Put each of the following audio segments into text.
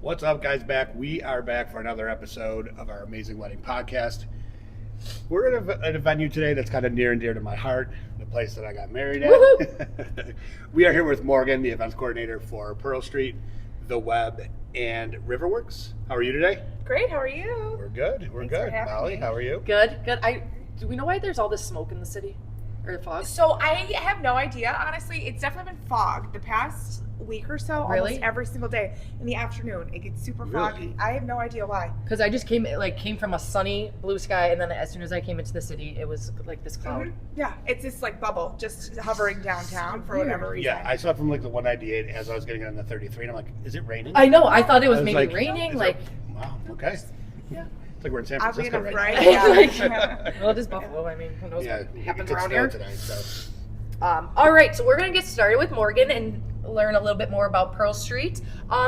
What's up, guys? We are back for another episode of our Amazing Wedding Podcast. We're at a venue today that's kind of near and dear to my heart, the place that I got married at. We are here with Morgan, the events coordinator for Pearl Street, the Webb, and RiverWorks. How are you today? Great, how are you? We're good. We're Thanks good. for having Molly, me. how are you? Good. Do we know why there's all this smoke in the city? Or fog? So I have no idea, honestly. It's definitely been fog the past week or so, Really? almost every single day. In the afternoon, it gets super Really? foggy. I have no idea why. Because I just came from a sunny blue sky, and then as soon as I came into the city, it was like this cloud. Yeah, it's this like bubble just hovering downtown for whatever reason. Yeah, I saw it from like the 198 as I was getting on the 33, and I'm like, is it raining? I know. I thought it was I maybe raining. is Like, Wow, okay. Yeah. It's like we're in San Oddly Francisco enough, right right? now. Yeah. well, it is Buffalo. I mean, who knows Yeah, what it happens could around snow here. tonight, so. All right, so we're gonna get started with Morgan and learn a little bit more about Pearl Street.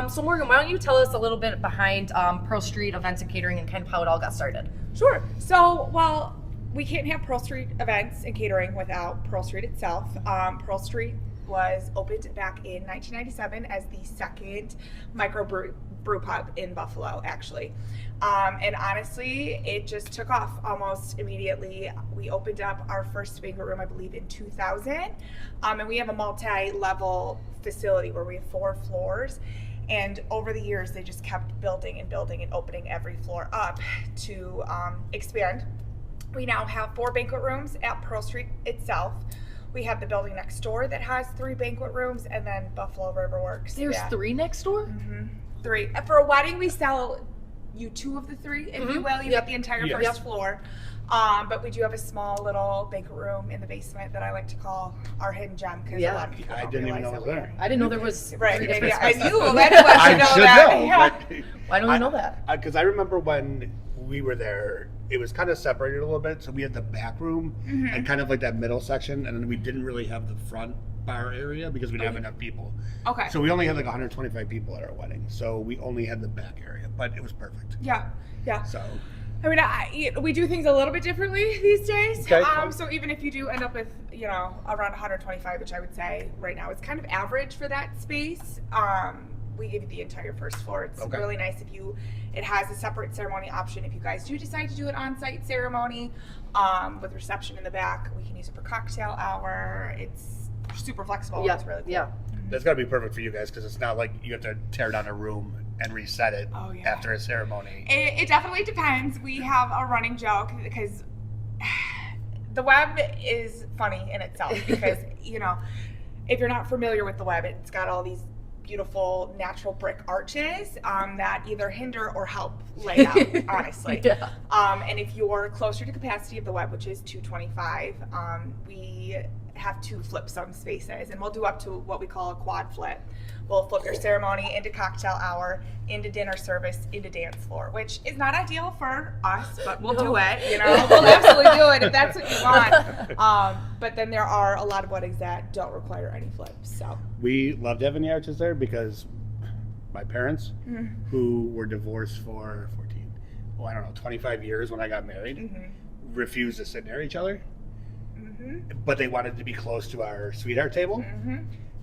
So Morgan, why don't you tell us a little bit behind Pearl Street events and catering and kind of how it all got started? Sure. So, well, we can't have Pearl Street events and catering without Pearl Street itself. Pearl Street was opened back in 1997 as the second microbrew pub in Buffalo, actually. And honestly, it just took off almost immediately. We opened up our first banquet room, I believe, in 2000. And we have a multi-level facility where we have 4 floors. And over the years, they just kept building and opening every floor up to expand. We now have 4 banquet rooms at Pearl Street itself. We have the building next door that has 3 banquet rooms, and then Buffalo RiverWorks. There's 3 next door? Mm-hmm. 3. For a wedding, we sell you 2 of the 3, if you will. You get the entire first floor. But we do have a small little banquet room in the basement that I like to call our hidden gem, because a lot of people don't didn't even realize know that it was there. I didn't know there was Right, 3 maybe different I spaces. knew anyone should know that. Know, Yeah. but Why don't you know that? Because I remember when we were there, it was kind of separated a little bit. So we had the back room and kind of like that middle section, and then we didn't really have the front bar area because we didn't have enough people. Okay. So we only had like 125 people at our wedding, so we only had the back area, but it was perfect. Yeah. So I mean, we do things a little bit differently these days. Okay. So even if you do end up with, around 125, which I would say right now is kind of average for that space, we give you the entire first floor. It's really nice it has a separate ceremony option. If you guys do decide to do an on-site ceremony with reception in the back, we can use it for cocktail hour. It's super flexible. Yeah. It's really cool. Yeah. that's got to be perfect for you guys because it's not like you have to tear down a room and reset it after a ceremony. It definitely depends. We have a running joke because the Webb is funny in itself because, if you're not familiar with the Webb, it's got all these beautiful natural brick arches that either hinder or help layout, honestly. Yeah. And if you're closer to capacity of the Webb, which is 225, we have 2 flip zone spaces, and we'll do up to what we call a quad flip. We'll flip your ceremony into cocktail hour, into dinner service, into dance floor, which is not ideal for us, but we'll do it. We'll absolutely do it if that's what you want. But then there are a lot of weddings that don't require any flips. So We loved having the arches there because my parents, who were divorced for 25 years when I got married, refused to sit near each other. But they wanted to be close to our sweetheart table.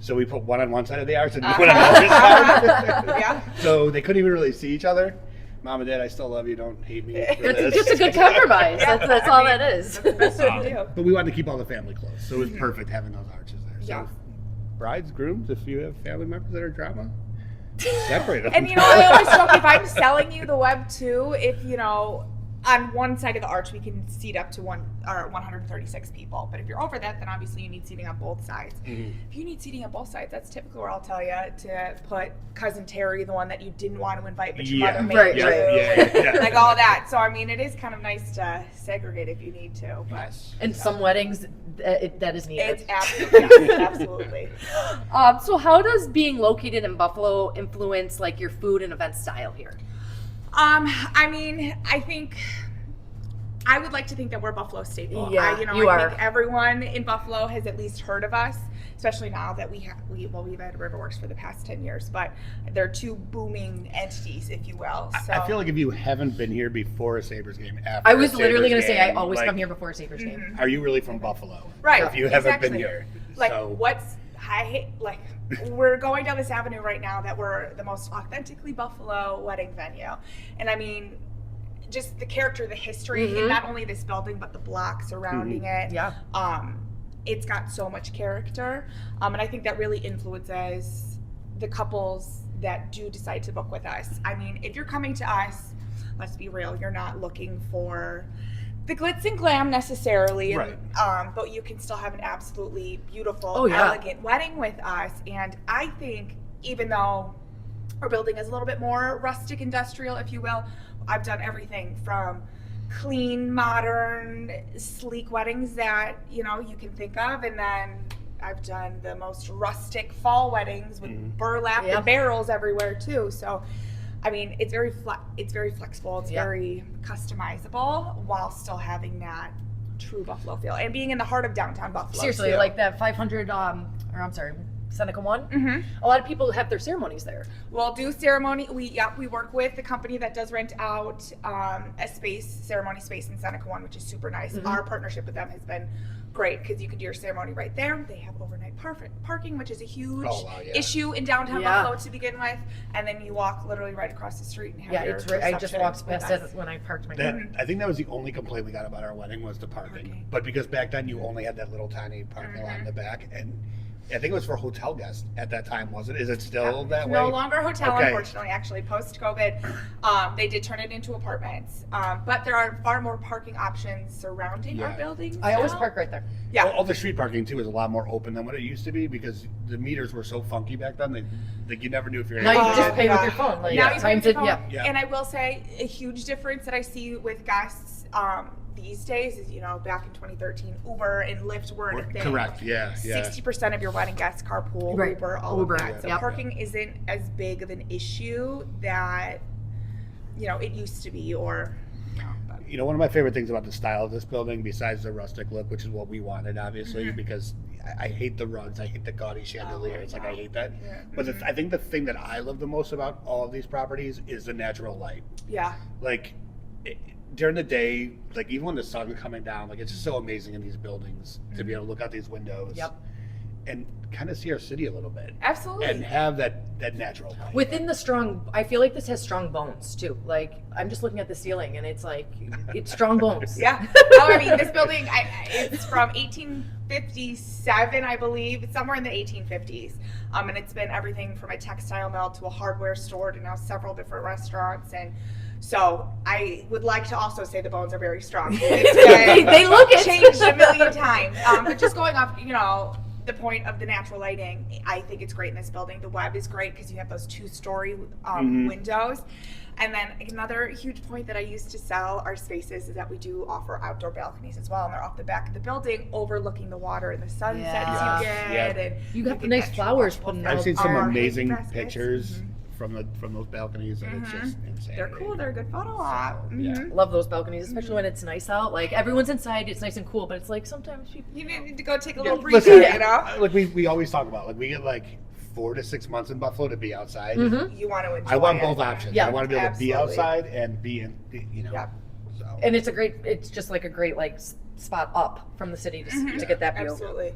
So we put one on one side of the arch and one on the other side. Yeah. So they couldn't even really see each other. Mom and Dad, I still love you. Don't hate me for this. It's just a good compromise. That's all that is. That's the best thing to do. But we wanted to keep all the family close. So it was perfect having those arches there. So Yeah. brides, grooms, if you have family members that are drama, separate them. And I always joke, if I'm selling you the Webb too, if on one side of the arch we can seat up to 136 people, but if you're over that, then obviously you need seating on both sides. If you need seating on both sides, that's typically where I'll tell you to put cousin Terry, the one that you didn't want to invite but your mother made you, like all that. So I mean, it is kind of nice to segregate if you need to. But Yes. In some weddings, that is needed. it's absolutely, absolutely. So how does being located in Buffalo influence like your food and event style here? I mean, I would like to think that we're Buffalo staple. Yeah, I think everyone in Buffalo has at least heard of us, especially now that we've had RiverWorks for the past 10 years, but they're 2 booming entities, if you will. So I feel like if you haven't been here before a Sabres game, after I was a literally Sabres going to say I game, always come here before a Sabres game. Are you really from Buffalo? Right, If you haven't exactly. been here. Like, So, we're going down this avenue right now that we're the most authentically Buffalo wedding venue. And I mean, just the character, the history, and not only this building, but the block surrounding it. Yeah. It's got so much character. And I think that really influences the couples that do decide to book with us. I mean, if you're coming to us, let's be real, you're not looking for the glitz and glam necessarily, Right. But you can still have an absolutely beautiful, elegant wedding with us. And I think even though our building is a little bit more rustic industrial, if you will, I've done everything from clean, modern, sleek weddings that, you can think of. And then I've done the most rustic fall weddings with burlap and barrels everywhere too. So I mean, it's very flexible. It's very customizable while still having that true Buffalo feel and being in the heart of downtown Buffalo. Seriously, too. like that 500, Seneca 1. A lot of people have their ceremonies there. We'll do ceremony. We work with the company that does rent out a ceremony space in Seneca 1, which is super nice. Our partnership with them has been great because you can do your ceremony right there. They have overnight parking, which is a huge issue in downtown Buffalo to begin with. And then you walk literally right across the street and have your reception. I just walked past it when I parked my car. I think that was the only complaint we got about our wedding was the parking. But because back then you only had that little tiny parking lot in the back, and I think it was for hotel guests at that time, was it? Is it still that way? No longer hotel, unfortunately. Actually, post-COVID, they did turn it into apartments. But there are far more parking options surrounding our buildings. I always park right there. Yeah. All the street parking too is a lot more open than what it used to be because the meters were so funky back then. You never knew if you're. Now you just pay with your phone. Like, now you pay with your phone. Yeah. And I will say a huge difference that I see with guests these days is, back in 2013, Uber and Lyft weren't a thing. Correct. Yeah. 60% of your wedding guests carpool, Right. Uber, all of that. So Yep. parking isn't as big of an issue that it used to be, or. One of my favorite things about the style of this building, besides the rustic look, which is what we wanted, obviously, because I hate the rugs, I hate the gaudy chandeliers, I hate that. Yeah. But I think the thing that I love the most about all of these properties is the natural light. Yeah. During the day, even when the sun is coming down, it's just so amazing in these buildings to be able to look out these windows and kind of see our city a little bit. Absolutely. And have that natural light. Within the strong, I feel like this has strong bones too. I'm just looking at the ceiling and it's strong bones. Yeah. I mean, this building, it's from 1857, I believe. It's somewhere in the 1850s. And it's been everything from a textile mill to a hardware store to now several different restaurants. And so I would like to also say the bones are very strong. They look it. Changed a million times. But just going off, the point of the natural lighting, I think it's great in this building. The Webb is great because you have those 2-story windows. And then another huge point that I used to sell our spaces is that we do offer outdoor balconies as well. And they're off the back of the building overlooking the water and the sunsets you get. And you got the nice flowers putting out. I've seen some amazing baskets. pictures from those balconies, and it's just insane. They're cool. They're a good photo op. Love those balconies, especially when it's nice out. Everyone's inside, it's nice and cool, but it's sometimes people. You need to go take a little breather, We always talk about we get 4 to 6 months in Buffalo to be outside. You want to enjoy I want both options. Yeah, I want to be able to be outside and be in, So. And it's just a great spot up from the city to get that view. Absolutely.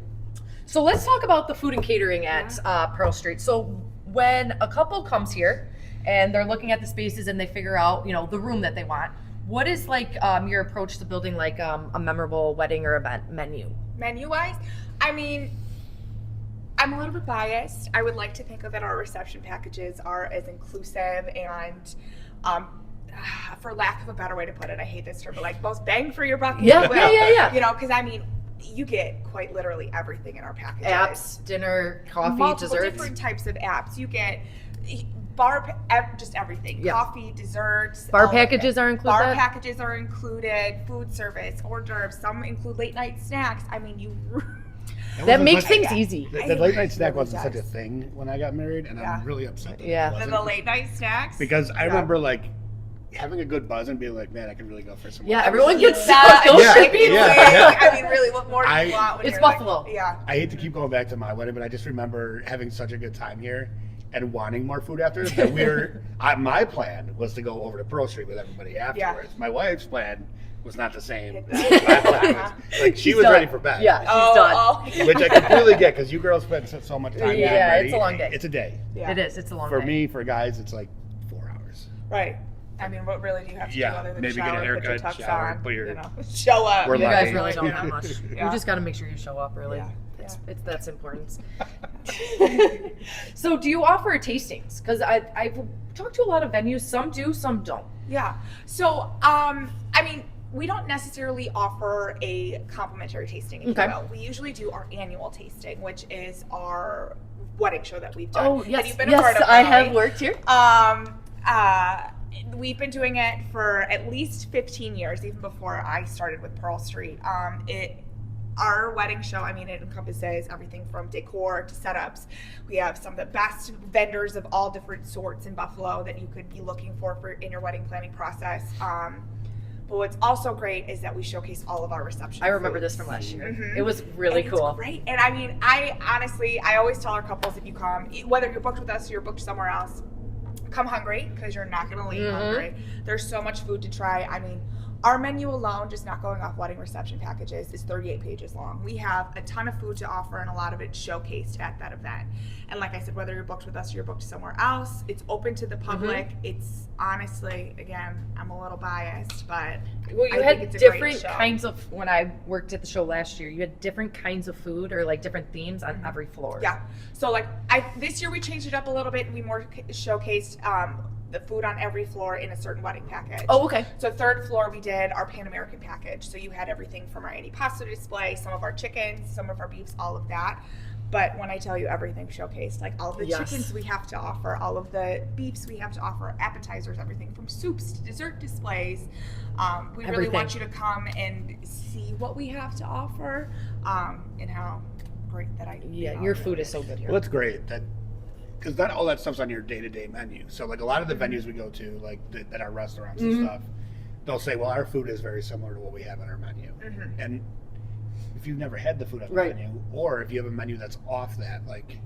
So let's talk about the food and catering at Pearl Street. So when a couple comes here and they're looking at the spaces and they figure out, the room that they want, what is your approach to building a memorable wedding or event menu? Menu-wise, I mean, I'm a little bit biased. I would like to think that our reception packages are as inclusive and, for lack of a better way to put it, I hate this term, but most bang for your buck. Yeah. Because I mean, you get quite literally everything in our packages. Apps, dinner, coffee, multiple desserts. Different types of apps. You get just everything. Yeah. Coffee, desserts. Bar packages are included. Bar packages are included. Food service, hors d'oeuvres. Some include late night snacks. I mean, that makes things easy. The late night snack wasn't such a thing when I got married, and I'm really upset that it wasn't. The late night snacks. Because I remember having a good buzz and being man, I can really go for some. Yeah, everyone gets shipping. I mean, really, what more do you want? It's Buffalo. I hate to keep going back to my wedding, but I just remember having such a good time here and wanting more food after. That my plan was to go over to Pearl Street with everybody afterwards. My wife's plan was not the same. Hit as last time. Like she She's was done. ready for bed. Yeah, she's done. Which I completely get because you girls spend so much time getting ready. It's a long day. It's a day. Yeah. It is. It's a long For day. me, for guys, it's like 4 hours. Right. I mean, what really do you have to do other than maybe shower, get a put your haircut, tux shower, on, put your- show up. We're You guys lucky. really don't You have know? much. Yeah. You just got to make sure you show up, really. Yeah. It's that's important. So, do you offer tastings? Because I've talked to a lot of venues. Some do, some don't. Yeah. So, I mean, we don't necessarily offer a complimentary tasting, if Okay. you will. We usually do our annual tasting, which is our wedding show that we've done. Oh yes, Have you been a part of I that, have right? worked here. We've been doing it for at least 15 years, even before I started with Pearl Street. Our wedding show, I mean, it encompasses everything from decor to setups. We have some of the best vendors of all different sorts in Buffalo that you could be looking for in your wedding planning process. But what's also great is that we showcase all of our reception. I remember foods. this from last year. Mhm. It was really And cool. It's great. And I mean, I always tell our couples, if you come, whether you're booked with us or you're booked somewhere else, come hungry because you're not going to leave hungry. There's so much food to try. I mean, our menu alone, just not going off wedding reception packages, is 38 pages long. We have a ton of food to offer, and a lot of it showcased at that event. And like I said, whether you're booked with us or you're booked somewhere else, it's open to the public. It's honestly, again, I'm a little biased, but Well, you I had think it's a great different show. kinds of, when I worked at the show last year, you had different kinds of food or like different themes on every floor. Yeah. So like this year we changed it up a little bit and we more showcased the food on every floor in a certain wedding package. Oh, okay. So third floor we did our Pan American package. So you had everything from our antipasto display, some of our chickens, some of our beefs, all of that. But when I tell you everything showcased, like all of the chickens we have to offer, all of the beefs we have to offer, appetizers, everything from soups to dessert displays. We really want you to come and see what we have to offer and how great that I Your food is so good here. Well, that's great. Because not all that stuff's on your day-to-day menu. So, like a lot of the venues we go to, like that are restaurants and stuff, they'll say, "Well, our food is very similar to what we have on our menu." And if you've never had the food on the menu, or if you have a menu that's off that, like,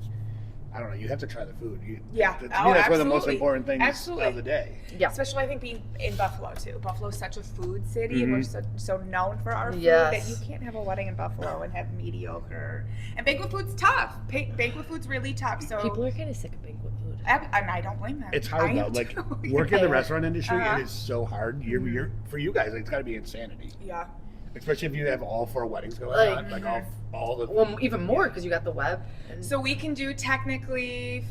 I don't know, you have to try the food. To me, that's one of the most important things of the day. Yeah. Especially, I think, being in Buffalo, too. Buffalo's such a food city, and we're so known for our food that you can't have a wedding in Buffalo and have mediocre. And banquet food's tough. Banquet food's really tough. So People are kind of sick of banquet food. and I don't blame them. It's hard, though. Like, working in the restaurant industry, it is so hard. You're for you guys, it's got to be insanity. Yeah. Especially if you have all 4 weddings going on. Like, all the... Well, even more because you got the Webb. So we can do technically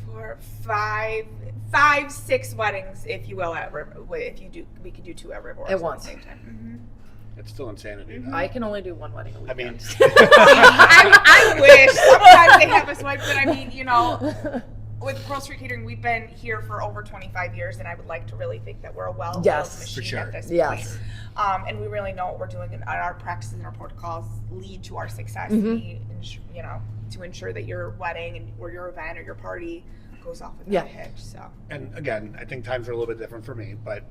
6 weddings, if you will, at River. If you do, we can do 2 at RiverWorks At once. the same time. It's still insanity. Though. I can only do 1 wedding a week. I mean... I wish sometimes they have us wiped, but I mean, you know, with Pearl Street Catering, we've been here for over 25 years, and I would like to really think that we're a well-oiled machine at this point. And we really know what we're doing, and our practices and our protocols lead to our success. You know, to ensure that your wedding or your event or your party goes off without a hitch. So. And again, I think times are a little bit different for me, but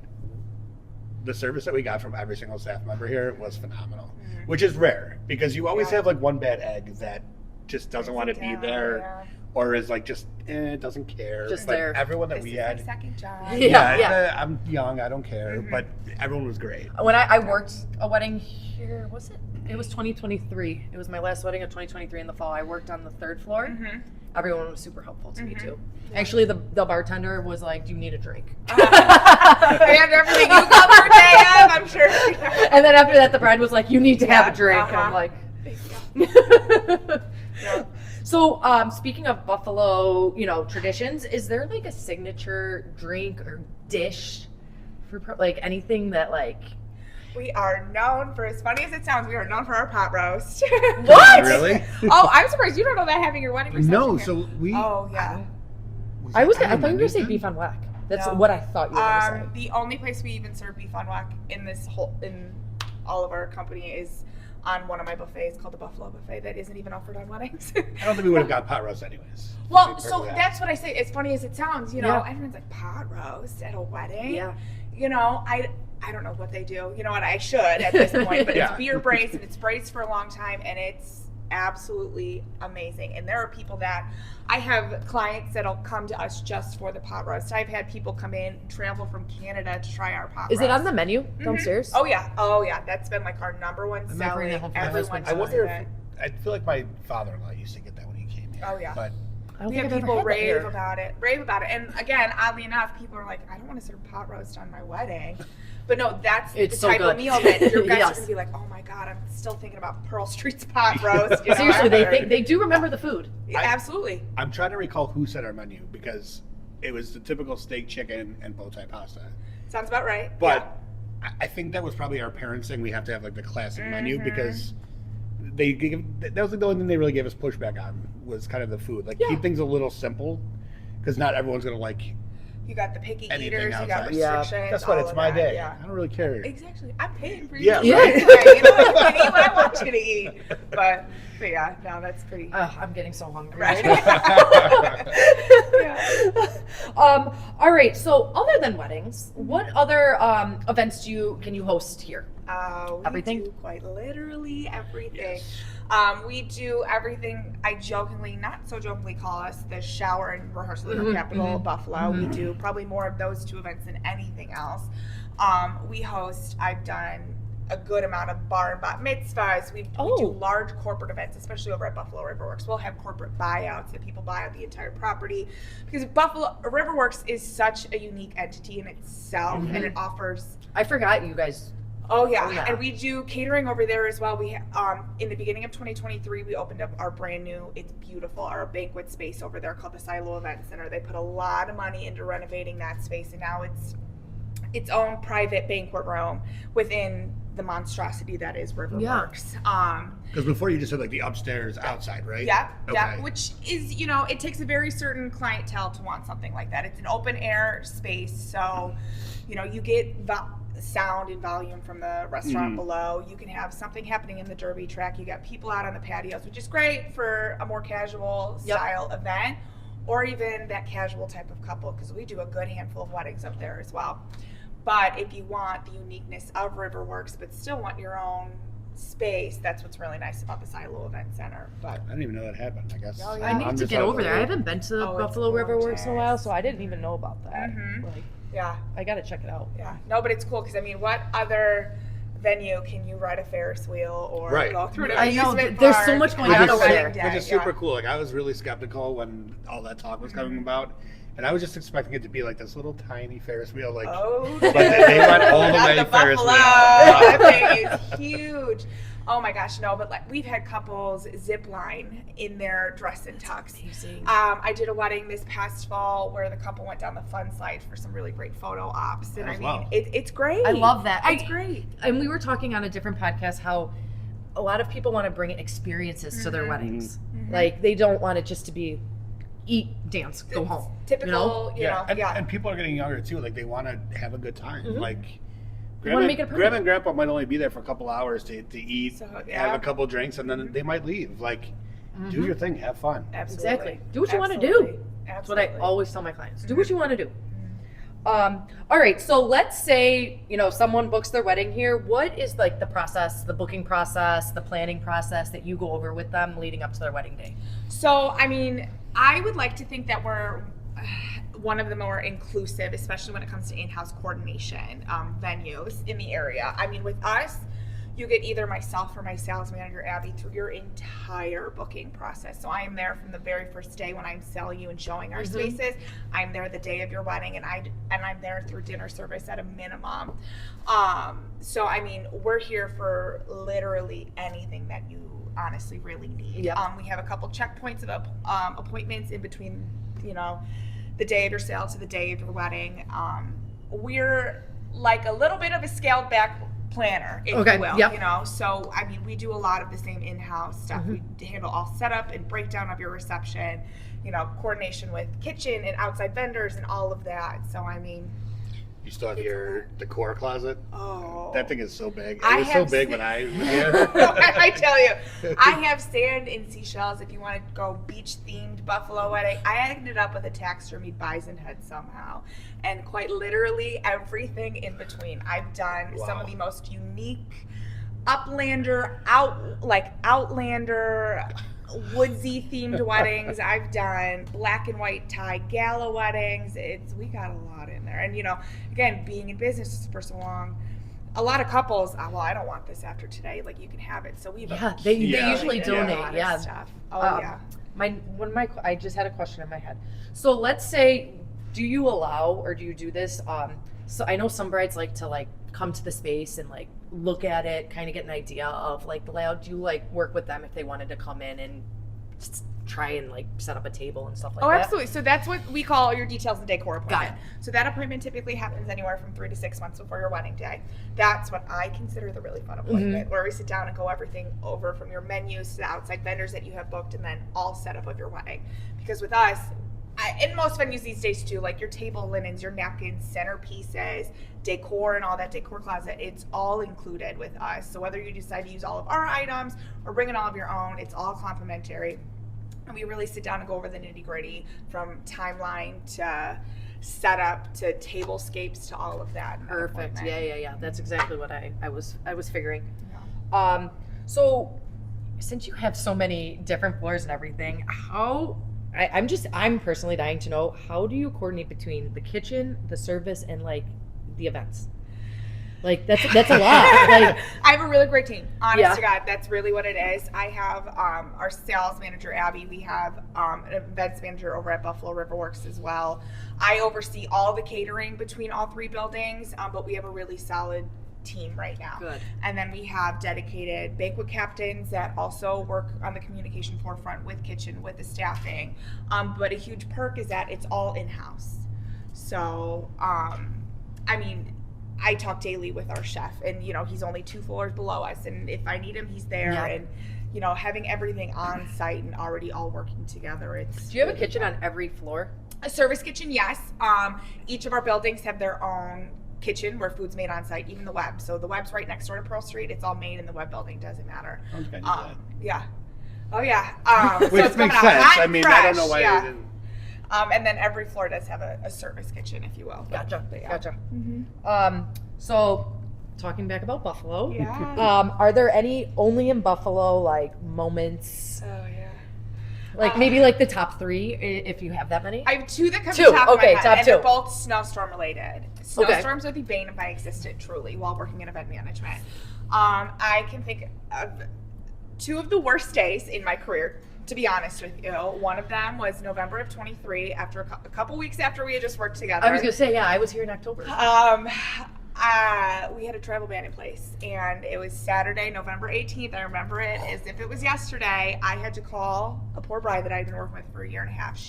the service that we got from every single staff member here was phenomenal, which is rare because you always have like one bad egg that just doesn't want to be there. Or is like just doesn't care. Just but there. everyone that This we is had, my second job. I'm young, I don't care, but everyone was great. When I worked a wedding here, was it? It was 2023. It was my last wedding of 2023 in the fall. I worked on the 3rd floor. Everyone was super helpful to me too. Actually, the bartender was like, "Do you need a drink?" I have everything you cover day of, I'm sure. And then after that, the bride was like, "You need to have a drink." And I'm like, So, speaking of Buffalo, traditions, is there like a signature drink or dish for like anything that like? We are known for, as funny as it sounds, we are known for our pot roast. What? Really? Oh, I'm surprised you don't know that having your wedding reception. No, here. so we. Oh yeah. I thought you were gonna say beef on whack. That's No. what I thought you were gonna say. The only place we even serve beef on whack in all of our company is on one of my buffets called the Buffalo Buffet that isn't even offered on weddings. I don't think we would have got pot roast anyways. Well, so that's what I say. As funny as it sounds, everyone's like, pot roast at a wedding. Yeah. I don't know what they do. You know what? I should at this point, but Yeah. it's beer braised and it's braised for a long time, and it's absolutely amazing. And there are people that I have clients that'll come to us just for the pot roast. I've had people come in, travel from Canada to try our pot roast. Is it on the menu downstairs? Oh yeah. That's been like our number one I might bring that selling. home for my Everyone husband. I knows wonder it. if I feel like my father-in-law used to get that when he came here. Oh, yeah. But I don't We think have I've ever people had that rave here. about it. And again, oddly enough, people are like, I don't want to serve pot roast on my wedding. But no, that's It's the so type good. of meal that your guys Yes. are going to be like, oh my God, I'm still thinking about Pearl Street's pot roast. You know, Seriously, after. they do remember the food. Yeah, absolutely. I'm trying to recall who set our menu because it was the typical steak, chicken, and bow tie pasta. Sounds about right. But I think that was probably our parents saying we have to have like the classic menu because that was the only thing they really gave us pushback on was kind of the food. Like keep things a little simple because not everyone's gonna like. You got the picky Anything eaters, you got outside. Yeah. restrictions. Guess what? all It's of my that, day. Yeah. I don't really care. Exactly. I'm paying for you. Yeah, to eat right. anyway. You know, I'm gonna eat what I want you to eat. But yeah, no, that's pretty. I'm getting so hungry. Right. All right. So, other than weddings, what other events can you host here? We Everything? do quite literally everything. Yes. We do everything. I jokingly, not so jokingly, call us the shower and rehearsal capital of Buffalo. We do probably more of those two events than anything else. We host. I've done a good amount of bar and bat mitzvahs. We do large corporate events, especially over at Buffalo RiverWorks. We'll have corporate buyouts that people buy out the entire property because Buffalo RiverWorks is such a unique entity in itself, and it offers. I forgot you guys. Oh yeah, and we do catering over there as well. We in the beginning of 2023, we opened up our brand new, it's beautiful, our banquet space over there called the Silo Event Center. They put a lot of money into renovating that space, and now it's its own private banquet room within the monstrosity that is RiverWorks. Because before you just said like the upstairs outside, right? Yeah, yeah, Okay. which is, it takes a very certain clientele to want something like that. It's an open air space, so, you get sound and volume from the restaurant below. You can have something happening in the derby track. You got people out on the patios, which is great for a more casual style event, or even that casual type of couple, because we do a good handful of weddings up there as well. But if you want the uniqueness of RiverWorks, but still want your own space, that's what's really nice about the Silo Event Center. But I didn't even know that happened. I guess. Oh, yeah. I need I'm to just get out over of there. the I loop. haven't been to Oh, it's Buffalo RiverWorks in a while, gorgeous. so I didn't even know about that. Like, yeah, I gotta check it out. yeah. No, but it's cool because what other venue can you ride a Ferris wheel or go through an I know, amusement there's park so much going on on a over wedding there. day? Which is super cool. Like I was really skeptical when all that talk was coming about, and I was just expecting it to be like this little tiny Ferris wheel, like. Oh, But they went all the not way the Ferris Buffalo. wheel. That thing is huge. Oh my gosh, no! But we've had couples zip line in their dress and tux. Amazing. I did a wedding this past fall where the couple went down the fun slide for some really great photo ops, and I mean, Wow. it's great. I love that. It's great. And we were talking on a different podcast how a lot of people want to bring experiences to their weddings. Like they don't want it just to be eat, dance, go home. Typical, And people are getting younger too. Like they want to have a good time. Like. wanna make it a party. Grandma and Grandpa might only be there for a couple hours to eat, So, have a couple drinks, and then they might leave. Like, do your thing, have fun. Absolutely. Exactly. Do what you want to Absolutely. do. That's Absolutely. what I always tell my clients. Do what you want to do. All right. So let's say, someone books their wedding here. What is like the process, the booking process, the planning process that you go over with them leading up to their wedding day? So, I mean, I would like to think that we're one of the more inclusive, especially when it comes to in-house coordination venues in the area. I mean, with us, you get either myself or my sales manager, Abby, through your entire booking process. So I am there from the very first day when I'm selling you and showing our spaces. I'm there the day of your wedding, and I'm there through dinner service at a minimum. So, I mean, we're here for literally anything that you honestly really need. Yep. We have a couple checkpoints of appointments in between, the day of your sale to the day of your wedding. We're like a little bit of a scaled back planner, if you will. Yep. So I mean, we do a lot of the same in-house stuff. We handle all setup and breakdown of your reception, coordination with kitchen and outside vendors and all of that. So I mean, You still have your decor closet? oh, That thing is so big. It I was so have big seen- when I was here. I tell you, I have sand and seashells. If you want to go beach themed Buffalo wedding, I ended up with a taxidermy bison head somehow, and quite literally everything in between. I've done some of the most unique outlander, woodsy themed weddings. I've done black and white tie gala weddings. We got a lot in there. And again, being in business for so long, a lot of couples, well, I don't want this after today. Like, you can have it. So we've they usually donate. A lot of stuff. I just had a question in my head. So let's say, do you allow or do you do this? So I know some brides like to come to the space and look at it, kind of get an idea of the layout. Do you work with them if they wanted to come in and try and set up a table and stuff like that? Oh, absolutely. So that's what we call your details and decor appointment. Got it. So that appointment typically happens anywhere from 3 to 6 months before your wedding day. That's what I consider the really fun appointment, where we sit down and go everything over from your menus to the outside vendors that you have booked, and then all set up of your wedding. Because with us, in most venues these days too, your table linens, your napkins, centerpieces, decor, and all that decor closet, it's all included with us. So whether you decide to use all of our items or bring in all of your own, it's all complimentary. And we really sit down and go over the nitty gritty, from timeline to setup to tablescapes to all of that. Perfect. Yeah. That's exactly what I was figuring. Yeah. So since you have so many different floors and everything, I'm personally dying to know, how do you coordinate between the kitchen, the service, and the events? That's a lot. I have a really great team. Honest to God, that's really what it is. I have our sales manager, Abby. We have an events manager over at Buffalo RiverWorks as well. I oversee all the catering between all 3 buildings, but we have a really solid team right now. Good. And then we have dedicated banquet captains that also work on the communication forefront with kitchen, with the staffing. But a huge perk is that it's all in-house. So, I talk daily with our chef, and he's only 2 floors below us, and if I need him, he's there. Yeah. And having everything on site and already all working together. Do you have a kitchen on every floor? A service kitchen, yes. Each of our buildings have their own kitchen where food's made on site, even the Webb. So the Webb's right next door to Pearl Street. It's all made in the Webb building. Doesn't matter. Yeah. Oh yeah. So which it's makes coming out sense. hot I and mean, fresh. I don't know why they didn't. And then every floor does have a service kitchen, if you will. Gotcha. Mm-hmm. So talking back about Buffalo, Yeah. are there any only in Buffalo moments? Oh yeah. Maybe the top 3, if you have that many? I have 2 that come to the top of my head, top and 2. they're both snowstorm related. Snowstorms would be bane if I existed, truly, while working in event management. I can think of 2 of the worst days in my career, to be honest with you. One of them was November of 23, after a couple weeks after we had just worked together. I was going to say, I was here in October. We had a travel ban in place, and it was Saturday, November 18th. I remember it as if it was yesterday. I had to call a poor bride that I'd been working with for a year and a half.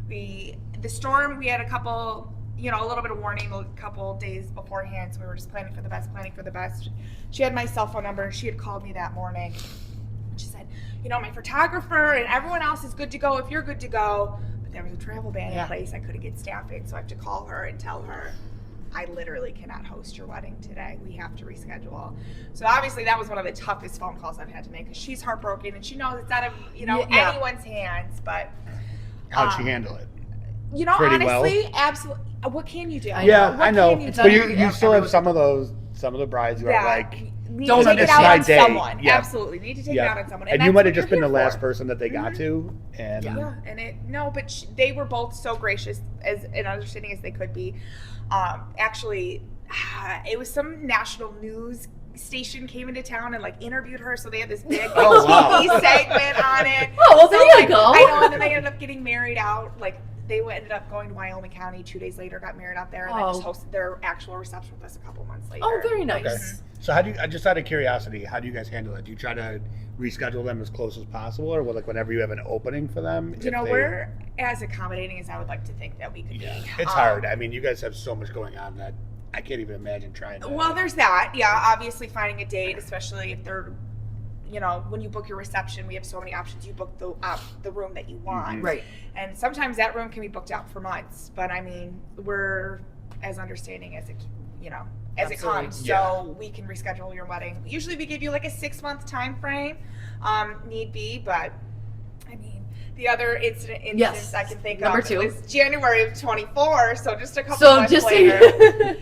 The storm, we had a couple, a little bit of warning a couple days beforehand, so we were just planning for the best. She had my cell phone number, and she had called me that morning. She said, my photographer and everyone else is good to go if you're good to go, but there was a travel ban in place. I couldn't get staffing, so I have to call her and tell her, I literally cannot host your wedding today. We have to reschedule. So obviously that was one of the toughest phone calls I've had to make, because she's heartbroken and she knows it's out of anyone's hands. But how'd she handle it? Honestly, well? Absolutely. What can you do? Yeah, I know. But you still have some of the brides who are don't take it out on someone. Yeah. Absolutely, need to take it out on someone. And you might have just been the last person that they got to. And but they were both so gracious and understanding as they could be. Actually, it was some national news station came into town and interviewed her, so they had this big TV segment on it. Oh, well, there you go. I know, and then they ended up getting married out. They ended up going to Wyoming County 2 days later, got married out there, and then just hosted their actual reception with us a couple months later. Oh, very nice. Okay. So how do you, just out of curiosity, how do you guys handle it? Do you try to reschedule them as close as possible, or whenever you have an opening for them? We're as accommodating as I would like to think that we could be. It's hard. I mean, you guys have so much going on that I can't even imagine trying to. Well, there's that. Yeah, obviously finding a date, especially if they're, when you book your reception, we have so many options. You book the room that you want. Mm-hmm. Right. And sometimes that room can be booked out for months. But I mean, we're as understanding as it as it comes. So we can reschedule your wedding. Usually we give you a 6-month time frame, need be, but I mean, the other instance I can think Number of 2 was January of 24, so just a couple months later.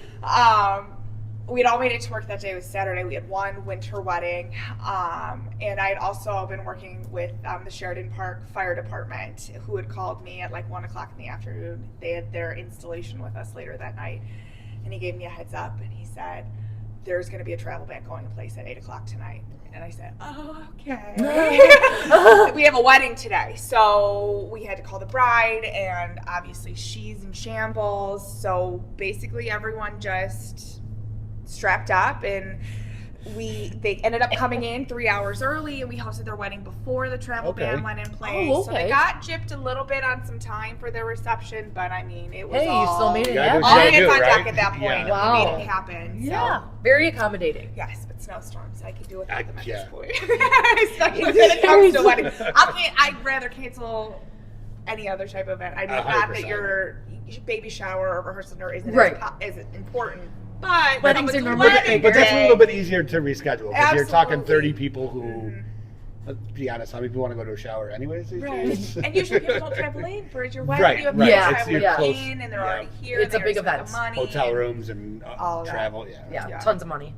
we'd all made it to work that day. It was Saturday. We had one winter wedding. And I had also been working with the Sheridan Park Fire Department, who had called me at like 1 o'clock in the afternoon. They had their installation with us later that night. And he gave me a heads up and he said, there's going to be a travel ban going in place at 8 o'clock tonight. And I said, oh, okay. We have a wedding today. So we had to call the bride, and obviously she's in shambles. So basically everyone just strapped up, and they ended up coming in 3 hours early, and we hosted their wedding before the travel ban went in place. Oh, so they got gypped a little bit on some time for their reception, but I mean, it was Hey, all, you still made it happen. all hands on Right? deck at that point. Yeah. And Wow. we made it happen. Yeah, So. very accommodating. Yes, but snowstorms, I can do without them at Yeah. this point. Especially when it comes to weddings. I'd rather cancel any other type of event. I mean, not that 100%. your baby shower or rehearsal dinner isn't Right. as important, but Weddings when it are comes to normally wedding But that's a day- little bit easier to reschedule because you're talking Absolutely. 30 people who, let's be honest, how many people want to go to a shower anyways these Right. days? And usually people don't travel in for your wedding. Right, You have right. people Yeah. traveling It's your close- in, and they're yeah. already here. It's and a big they already event. spent the money. Hotel rooms and All that. travel, Yeah, Yeah. tons of money.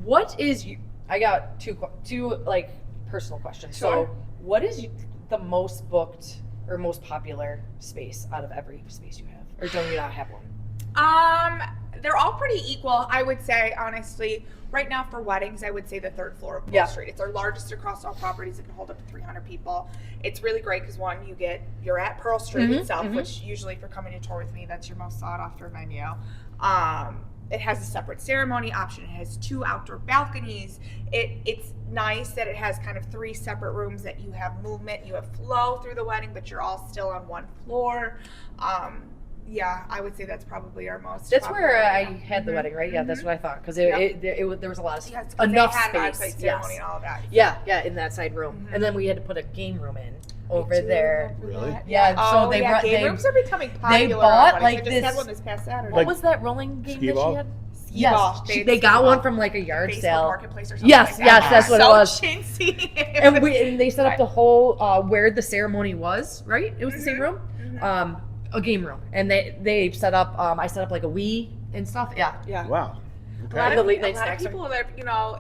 What is I got two like personal questions. Sure. So, what is the most booked or most popular space out of every space you have, or don't you not have one? They're all pretty equal, I would say, honestly. Right now for weddings, I would say the third floor of Pearl Yeah. Street. It's our largest across all properties. It can hold up to 300 people. It's really great because one, you're at Pearl Street itself, which usually for coming to tour with me, that's your most sought after venue. It has a separate ceremony option. It has 2 outdoor balconies. It's nice that it has kind of 3 separate rooms that you have movement, you have flow through the wedding, but you're all still on one floor. Yeah, I would say that's probably our most. That's popular where I right now. had the wedding, right? Yeah, that's what I thought because Yep. there was a lot of Yes, 'cause enough they had an space. onsite ceremony and all of that. Yeah, in that side room, and then we had to put a game room in over I do there. remember Really? that. Yeah, so they brought- game they- rooms are becoming popular. bought, on weddings. like, I just had this- one this past Saturday. What Like- was that rolling game skee that ball? she had? Skee ball. Yes, They they had got skee one ball. from like a yard Facebook sale. Marketplace or something Yes, like yes, that. that's what it so was. chintzy. And they set up the whole where the ceremony was, right? It was the same room, a game room, and they set up. I set up like a Wii and stuff. Yeah, Yeah. Wow. A lot, Okay. The of, late a night lot of snacks are- people that,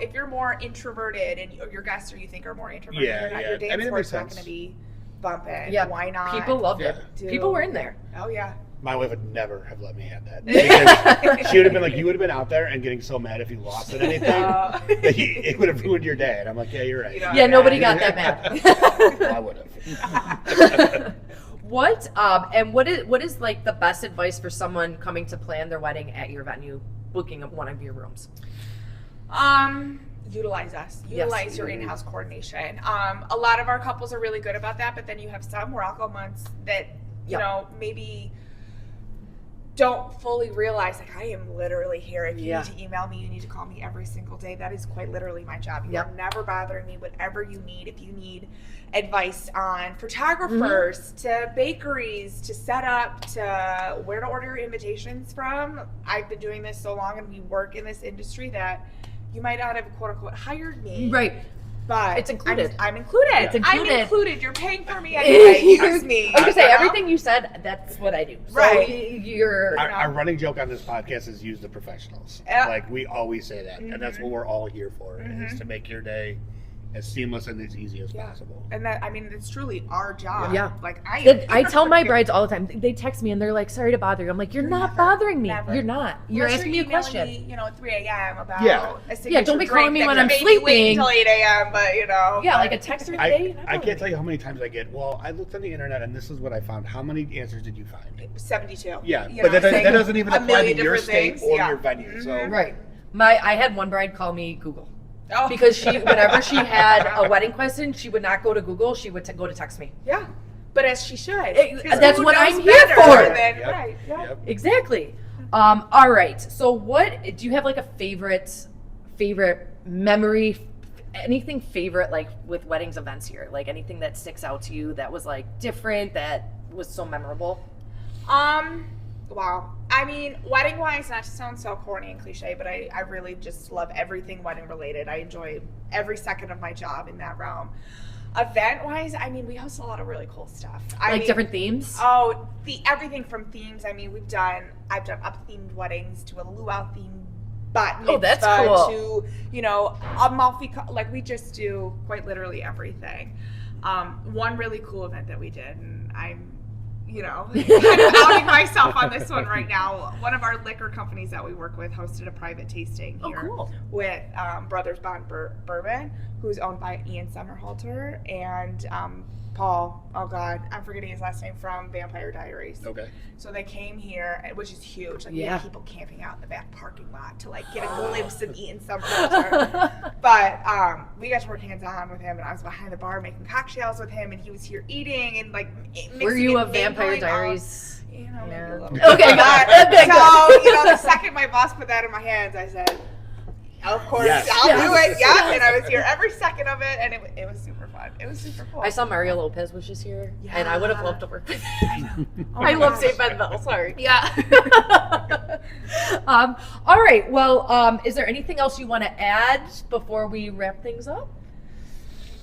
if you're more introverted and your guests or you think are more introverted, Yeah, you're not, yeah. your I dance mean, it floor's makes not sense. going to be bumping. yeah. Why not? People loved it. do- People were in there. Oh, yeah. My wife would never have let me have that. Because she would have been like, you would have been out there and getting so mad if you lost at anything. That it would have ruined your day. And I'm like, yeah, you're right. You know, Yeah, nobody got that mad. I would have. What what is like the best advice for someone coming to plan their wedding at your venue, booking one of your rooms? Utilize us. Yes. Utilize your in-house coordination. A lot of our couples are really good about that, but then you have some where I'll go months that, maybe don't fully realize, like, I am literally here. If you need to email me, you need to call me every single day. That is quite literally my job. You are never bothering me. Whatever you need, if you need advice on photographers, to bakeries, to set up, to where to order your invitations from. I've been doing this so long and we work in this industry that you might not have quote unquote hired me. Right. But It's included. I'm included. It's included. I'm included. You're paying for me anyway. Use me. I was gonna say you know? everything you said. That's what I do. So Right. You're Our running joke on this podcast is use the professionals. Yeah. Like, we always say that. And that's what we're all here for, is to make your day as seamless and as easy as possible. And that, I mean, it's truly our job. Yeah. Like, I tell my brides all the time. They text me and they're like, "Sorry to bother you." I'm like, "You're not bothering me. Never. You're not. You're Unless asking me a emailing question." Me, at 3 a.m. about Yeah. a signature Yeah, don't be calling drink me that when could I'm maybe sleeping. Wait until 8 a.m. But Yeah, like a text or a day. I can't tell you how many times I get, well, I looked on the internet and this is what I found. How many answers did you find? 72. Yeah, You but know, that saying doesn't even a apply million to your different state things. or Yeah. your venue. So Right. I had one bride call me Google. Oh. Because whenever she had a wedding question, she would not go to Google. She would go to text me. Yeah. But as she should. That's Who what knows I'm here better for. than- Yep. Right. Yeah. Yep. Exactly. All right. So, what do you have like a favorite memory? Anything favorite like with weddings events here? Like anything that sticks out to you that was like different, that was so memorable? Wow. I mean, wedding wise, not to sound so corny and cliche, but I really just love everything wedding related. I enjoy every second of my job in that realm. Event wise, I mean, we host a lot of really cool stuff. Different themes? Oh, everything from themes. I mean, I've done up themed weddings to a luau themed bat Oh, that's mitzvah cool. to, you know, Amalfi, like we just do quite literally everything. One really cool event that we did, and I'm, you know, kind of outing myself on this one right now. One of our liquor companies that we work with hosted a private tasting here cool. with Brothers Bond Bourbon, who's owned by Ian Somerhalder, and Paul, oh God, I'm forgetting his last name, from Vampire Diaries. Okay. So they came here, which is huge. Like, we Yeah. had people camping out in the back parking lot to like get a glimpse of Ian Somerhalder. But we got to work hands-on with him, and I was behind the bar making cocktails with him, and he was here eating and like mixing. Were you a and Vampire mingling all- Diaries? You know, maybe Yeah. a little bit. Okay, got it. Okay, So, you know, the second my boss put that in my hands, I said, of course, Yes. I'll do Yes. it. Yeah, and I was here every second of it, and it was super fun. It was super cool. I saw Mario Lopez was just here, and I would have loved to work with him. Oh I my love gosh. Saved by the Bell. Sorry. Yeah. All right. Well, is there anything else you want to add before we wrap things up?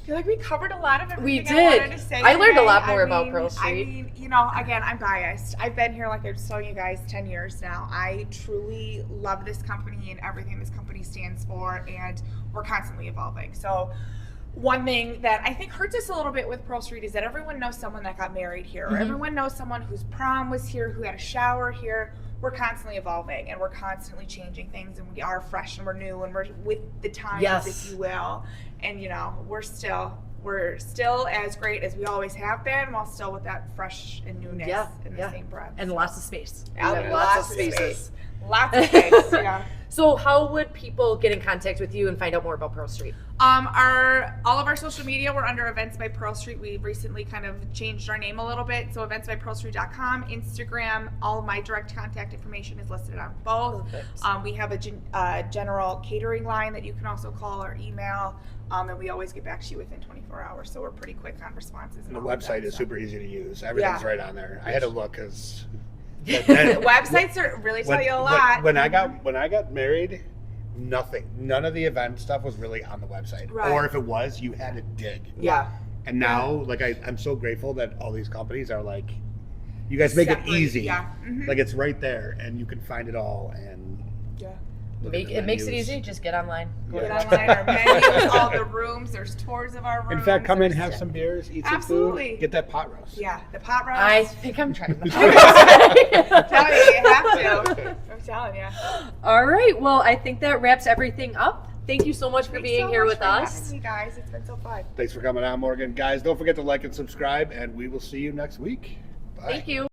I feel like we covered a lot of everything We I did. wanted to say I learned a today. lot more I about mean- Pearl Street. I mean, you know, again, I'm biased. I've been here, like I was telling you guys, 10 years now. I truly love this company and everything this company stands for, and we're constantly evolving. So one thing that I think hurts us a little bit with Pearl Street is that everyone knows someone that got married here, or Mhm. everyone knows someone whose prom was here, who had a shower here. We're constantly evolving, and we're constantly changing things, and we are fresh and we're new, and we're with the times, Yes. if you will. And you know, we're still as great as we always have been, while still with that fresh and newness in the same breath. And lots of space. Yeah, We have lots lots of of spaces. space. Lots of space. Yeah. So, how would people get in contact with you and find out more about Pearl Street? All of our social media, we're under Events by Pearl Street. We recently kind of changed our name a little bit. So eventsbypearlstreet.com, Instagram, all of my direct contact information is listed on both. Perfect. We have a general catering line that you can also call or email. And we always get back to you within 24 hours. So we're pretty quick on responses. And the all of that website is stuff. super easy to use. Everything's Yeah. right on there. I had to look because The websites are really tell you a lot. When I got married, none of the event stuff was really on the website. Right. Or if it was, you had to dig. Yeah. And now, like I'm so grateful that all these companies are like, you guys make Separate, it easy. yeah. Mhm. Like it's right there, and you can find it all. And Yeah. look at the It makes it menus. easy. Just get online. Go Get to online, our menus, all the rooms. There's tours of our rooms. In fact, come in, There's- have some beers, eat some Absolutely. food, get that pot roast. Yeah, the pot roast. I think I'm trying to. Tell you have to. I'm telling you. All right. Well, I think that wraps everything up. Thank you so much for Thanks being so here much with for us. having me, guys. It's been so fun. Thanks for coming on, Morgan. Guys, don't forget to like and subscribe, and we will see you next week. Bye. Thank you.